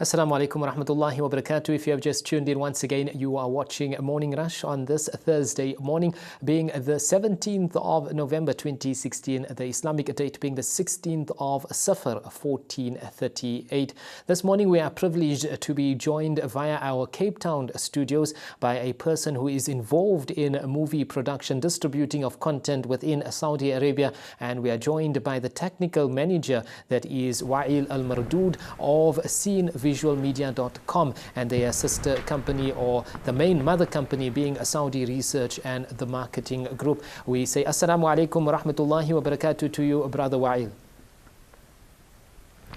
Assalamu alaikum wa rahmatullahi wa barakatuh. If you have just tuned in once again, you are watching Morning Rush on this Thursday morning, being the 17th of November 2016, the Islamic date being the 16th of Safar 1438. This morning we are privileged to be joined via our Cape Town studios by a person who is involved in movie production, distributing of content within Saudi Arabia, and we are joined by the technical manager, that is Waeel Almardoud of SceneVisualMedia.com, and their sister company, or the main mother company, being a Saudi Research and the Marketing Group. We say Assalamu alaikum wa rahmatullahi wa barakatuh to you, Brother Waeel.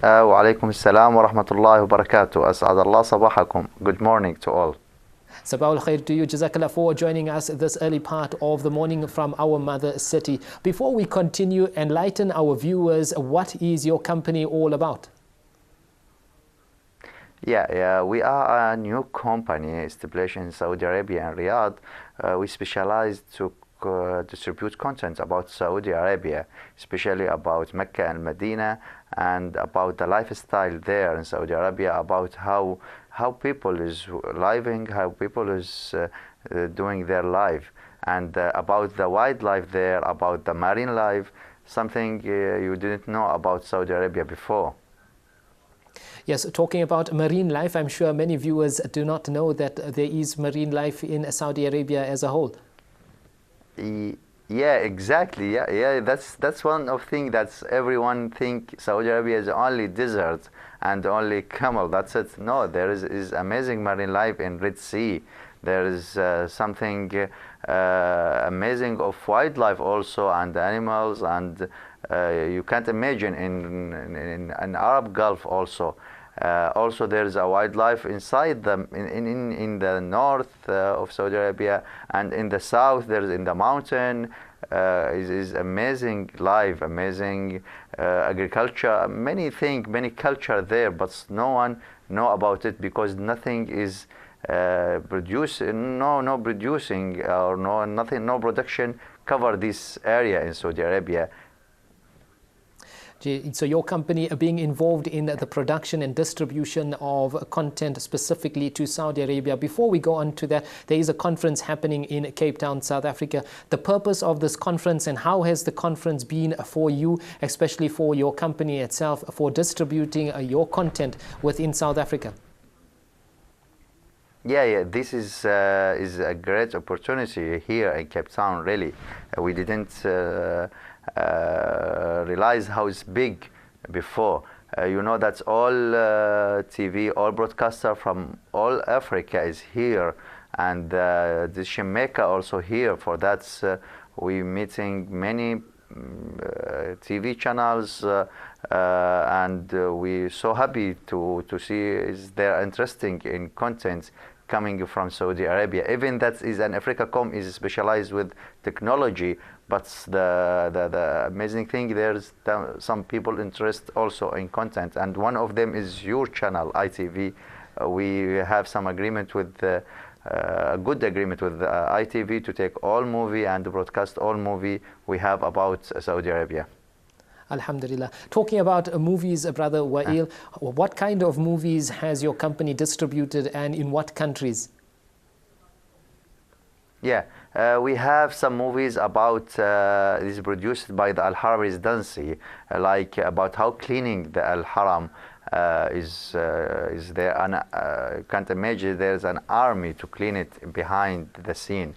Wa alaikum assalam wa rahmatullahi wa barakatuh. As'ad Allah sabahakum. Good morning to all. Sabah al-khair to you. Jazakallah for joining us this early part of the morning from our mother city. Before we continue, enlighten our viewers, what is your company all about? Yeah, we are a new company established in Saudi Arabia and Riyadh. We specialize to distribute content about Saudi Arabia, especially about Mecca and Medina, and about the lifestyle there in Saudi Arabia, about how people is living, how people is doing their life, and about the wildlife there, about the marine life, something you didn't know about Saudi Arabia before. Yes, talking about marine life, I'm sure many viewers do not know that there is marine life in Saudi Arabia as a whole. Yeah, exactly. Yeah. That's one of things that everyone think Saudi Arabia is only desert and only camel. That's it. No, there is amazing marine life in Red Sea. There is something amazing of wildlife also, and animals, and you can't imagine in an Arab Gulf also. Also, there is a wildlife inside in the north of Saudi Arabia, and in the south there is in the mountain is amazing life, amazing agriculture, many things, many culture there, but no one know about it because nothing is producing or no production cover this area in Saudi Arabia. So your company being involved in the production and distribution of content specifically to Saudi Arabia. Before we go on to that, there is a conference happening in Cape Town, South Africa. The purpose of this conference, and how has the conference been for you, especially for your company itself, for distributing your content within South Africa? Yeah, this is a great opportunity here in Cape Town, really. We didn't realize how it's big before. You know that all TV, all broadcaster from all Africa is here, and the Makka also here. For that, we meeting many TV channels, and we so happy to see is they're interesting in content coming from Saudi Arabia. Even that is an Africacom is specialized with technology, but the amazing thing, there's some people interest also in content, and one of them is your channel, ITV. We have some agreement with a good agreement with ITV to take all movie and broadcast all movie we have about Saudi Arabia. Alhamdulillah. Talking about movies, Brother Waeel, what kind of movies has your company distributed, and in what countries? Yeah, we have some movies about this produced by the Al Haram Residency, like about how cleaning the Al Haram is there, and can't imagine there's an army to clean it behind the scene.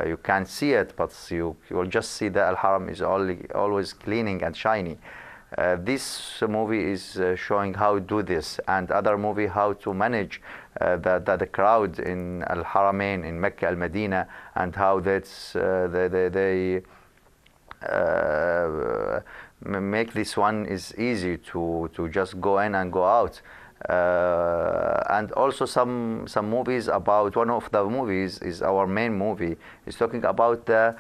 You can't see it, but you will just see the Al Haram is always cleaning and shiny. This movie is showing how to do this, and other movie how to manage the crowd in Al Haramain, in Mecca, Al Medina, and how that's they make this one is easy to just go in and go out. And also some movies about, one of the movies is our main movie, is talking about the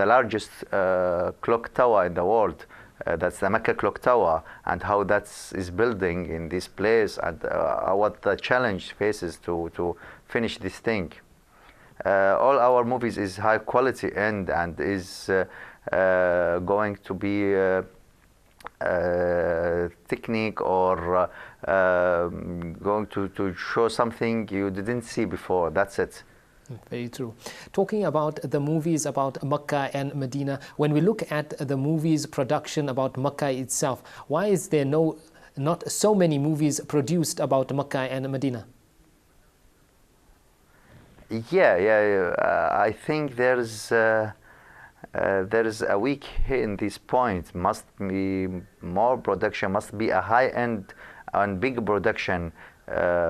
largest clock tower in the world. That's the Mecca clock tower, and how that is building in this place, and what the challenge faces to finish this thing. All our movies is high quality and is going to be technique or going to show something you didn't see before. That's it. Very true. Talking about the movies about Makkah and Medina, when we look at the movies production about Makkah itself, why is there not so many movies produced about Makkah and Medina? I think there's a weak in this point. Must be more production, must be a high-end and big production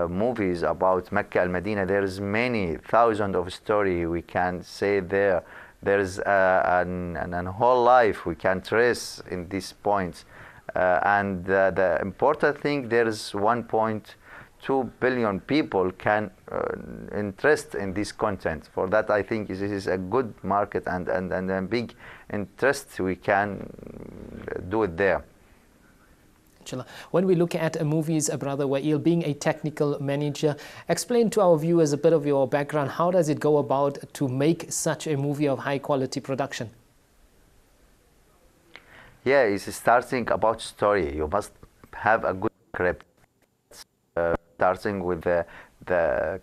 movies about Mecca and Medina. There's many thousands of story we can say there. There's a whole life we can trace in these points. And the important thing, there is 1.2 billion people can interest in this content. For that, I think this is a good market and a big interest we can do it there. When we look at movies, Brother Waeel, being a technical manager, explain to our viewers a bit of your background. How does it go about to make such a movie of high quality production? Yeah, it's starting about story. You must have a good script. Starting with the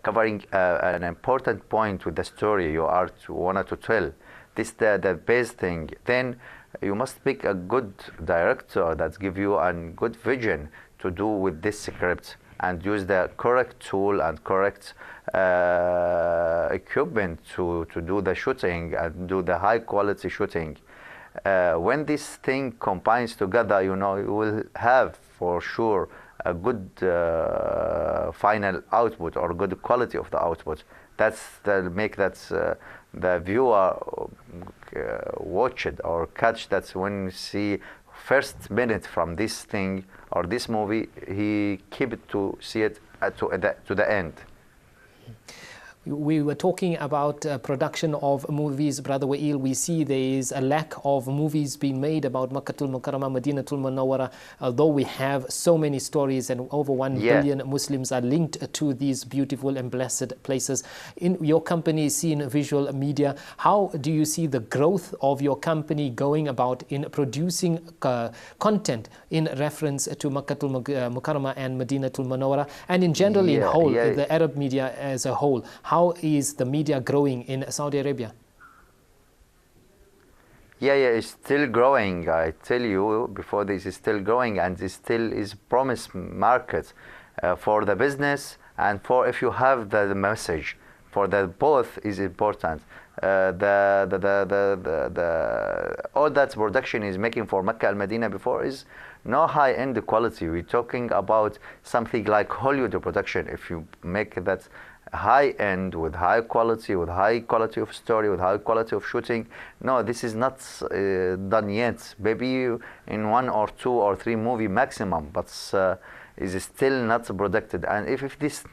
covering an important point with the story you are wanted to tell. This the best thing. Then you must pick a good director that give you a good vision to do with this script and use the correct tool and correct equipment to do the shooting and do the high quality shooting. When this thing combines together, you know, you will have for sure a good final output or good quality of the output. That's make that the viewer watch it or catch that when you see first minute from this thing or this movie, he keep it to see it to the end. We were talking about production of movies, Brother Waeel. We see there is a lack of movies being made about Makkatul Mukarramah, Madinatul Munawwara, although we have so many stories and over 1 billion Muslims are linked to these beautiful and blessed places. In your company, Seen Visual Media, how do you see the growth of your company going about in producing content in reference to Makkatul Mukarramah and Madinatul Munawwara, and in general in whole, the Arab media as a whole? How is the media growing in Saudi Arabia? It's still growing. I tell you, before this is still growing, and this still is promised market for the business and for if you have the message. For the both is important. All that production is making for Mecca and Medina before is no high-end quality. We're talking about something like Hollywood production. If you make that high end with high quality of story, with high quality of shooting, no, this is not done yet. Maybe in 1 or 2 or 3 movie maximum, but is still not produced. And if this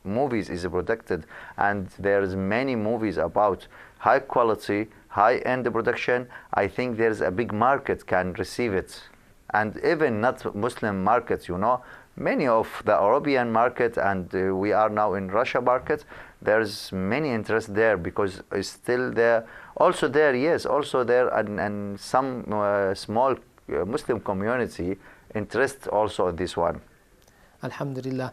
movies is produced and there's many movies about high quality, high end production, I think there's a big market can receive it. And even not Muslim markets, you know, many of the European market, and we are now in Russia market, there's many interest there because it's still there. Also there, yes, also there, and some small Muslim community interest also in this one. Alhamdulillah.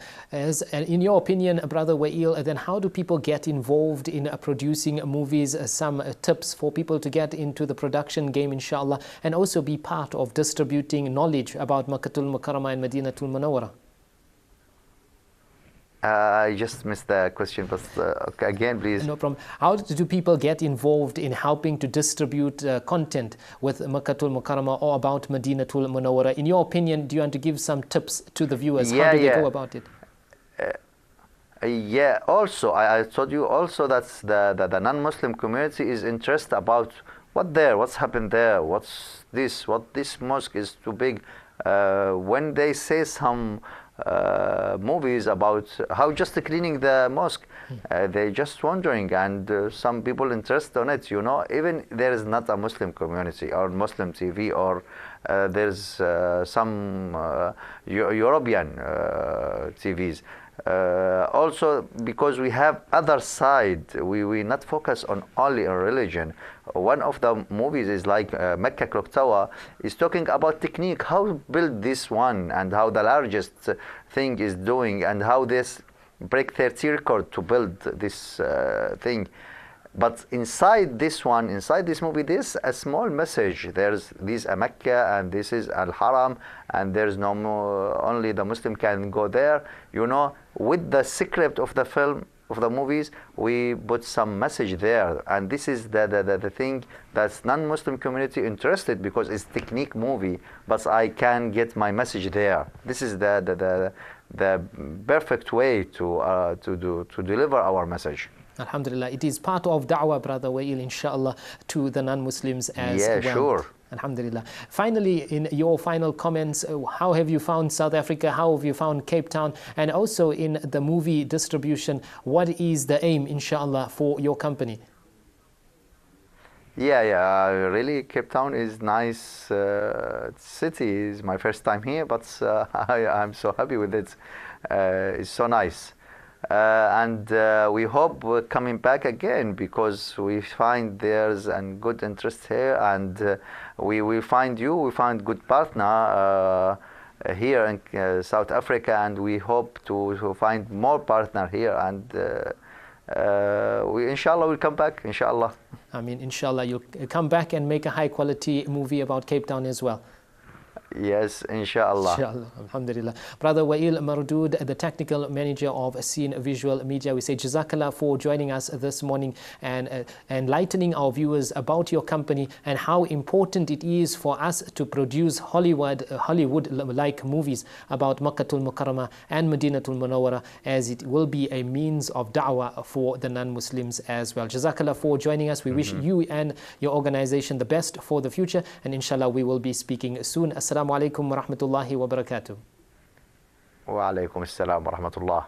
In your opinion, Brother Waeel, then how do people get involved in producing movies? Some tips for people to get into the production game, inshallah, and also be part of distributing knowledge about Makkatul Mukarramah and Madinatul Munawwara. I just missed the question, but okay, again, please. No problem. How do people get involved in helping to distribute content with Makkatul Mukarramah or about Madinatul Munawwara? In your opinion, do you want to give some tips to the viewers? How do they go about it? Also, I told you also that the non-Muslim community is interested about what's happened there, what this mosque is too big. When they say some movies about how just cleaning the mosque, they just wondering, and some people interested on it, you know. Even there is not a Muslim community or Muslim TV, or there's some European TVs. Also, because we have other side, we not focus on only on religion. One of the movies is like Mecca Clock Tower is talking about technique, how build this one, and how the largest thing is doing, and how this break 30 record to build this thing. But inside this one, inside this movie, there's a small message. There's this Mecca, and this is Al Haram, and there's no more, only the Muslim can go there. You know, with the script of the film, of the movies, we put some message there, and this is the thing that's non-Muslim community interested, because it's technique movie, but I can get my message there. This is the perfect way to deliver our message. Alhamdulillah, it is part of da'wah, Brother Waeel, inshallah, to the non-Muslims as well. Yeah, sure. Alhamdulillah. Finally, in your final comments, how have you found South Africa? How have you found Cape Town? And also in the movie distribution, what is the aim, inshallah, for your company? Yeah, really, Cape Town is nice city. It's my first time here, but I'm so happy with it. It's so nice. And we hope we're coming back again, because we find there's a good interest here, and we will find you, we find good partner here in South Africa, and we hope to find more partner here, and we inshallah will come back, inshallah. I mean, inshallah, you'll come back and make a high quality movie about Cape Town as well. Yes, inshallah. Inshallah, alhamdulillah. Brother Waeel Almardoud, the technical manager of Scene Visual Media, we say Jazakallah for joining us this morning and enlightening our viewers about your company and how important it is for us to produce Hollywood-like movies about Makkatul Mukarramah and Madinatul Munawwara, as it will be a means of da'wah for the non-Muslims as well. Jazakallah for joining us. We wish you and your organization the best for the future, and inshallah we will be speaking soon. Assalamu alaikum wa rahmatullahi wa barakatuh. Wa alaikum assalam wa rahmatullah.